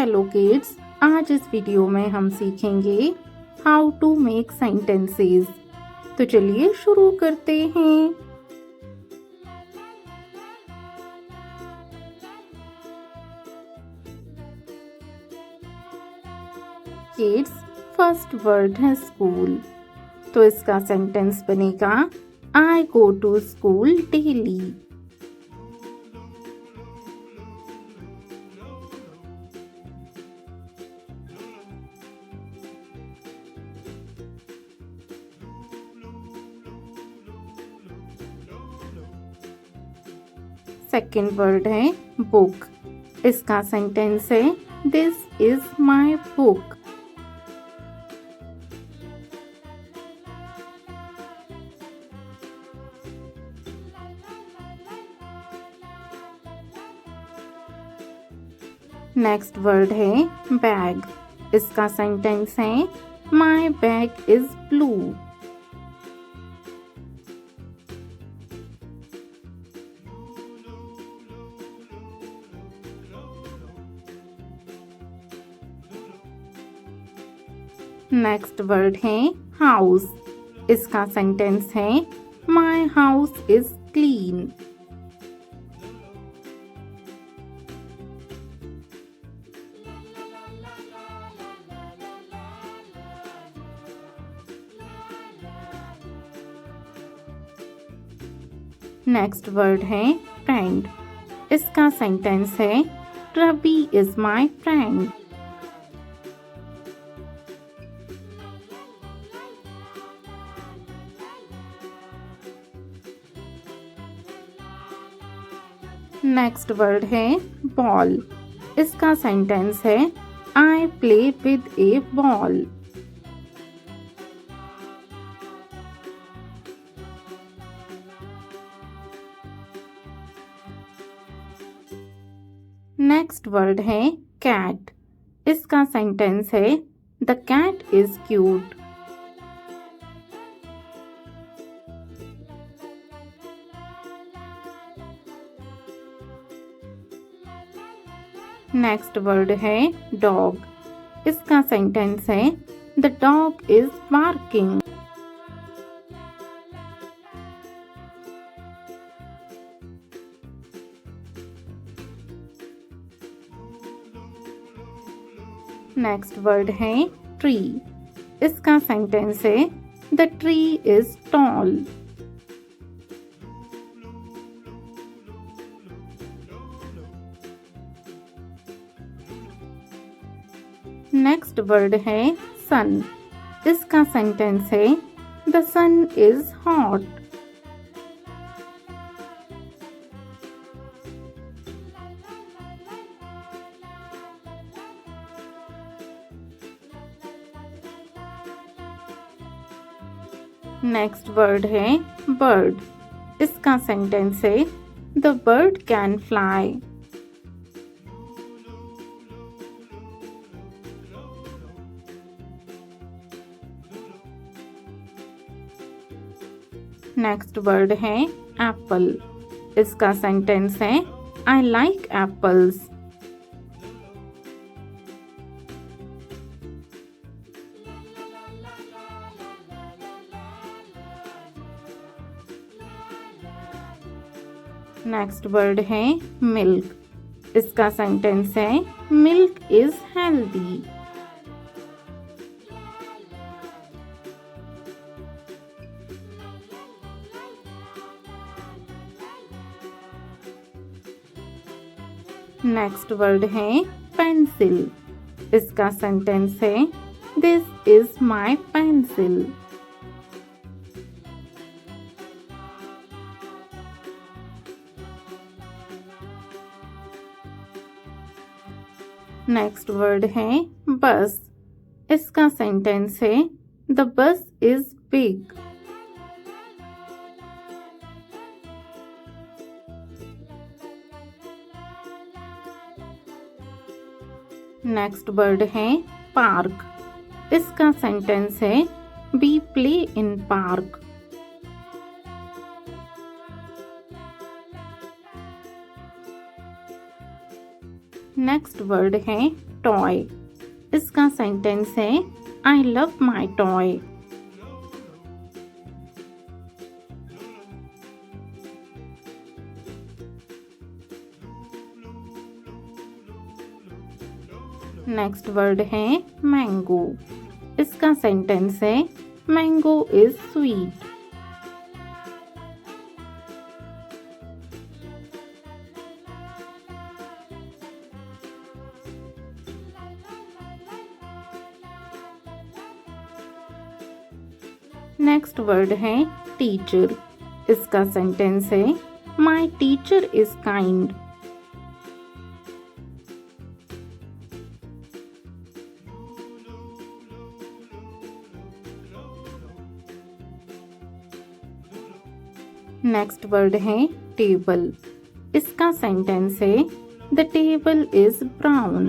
Hello kids, आज इस video में हम सीखेंगे हाउ टू मेक सेंटेंसेस। तो चलिए शुरू करते हैं। किड्स, फर्स्ट वर्ड है स्कूल। तो इसका सेंटेंस बनेगा I go to school daily. Second word है बुक। इसका सेंटेंस है this is my book. Next word है बैग। इसका सेंटेंस है my bag is blue. Next word है हाउस। इसका सेंटेंस है my house is clean. Next word है फ्रेंड। इसका सेंटेंस है Ravi is my friend. Next word है बॉल। इसका सेंटेंस है I play with a ball. Next word है कैट। इसका सेंटेंस है the cat is cute. Next word है डॉग। इसका सेंटेंस है the dog is barking. Next word है ट्री। इसका सेंटेंस है the tree is tall. Next word है सन। इसका सेंटेंस है the sun is hot. Next word है बर्ड। इसका सेंटेंस है the bird can fly. Next word है एप्पल। इसका सेंटेंस है I like apples. Next word है मिल्क। इसका सेंटेंस है milk is healthy. Next word है पेंसिल। इसका सेंटेंस है this is my pencil. Next word है बस। इसका सेंटेंस है the bus is big. Next word है पार्क। इसका सेंटेंस है we play in park. Next word है टॉय। इसका सेंटेंस है I love my toy. Next word है मैंगो। इसका सेंटेंस है mango is sweet. Next word है टीचर। इसका सेंटेंस है my teacher is kind. Next word है टेबल। इसका सेंटेंस है द टेबल इज ब्राउन।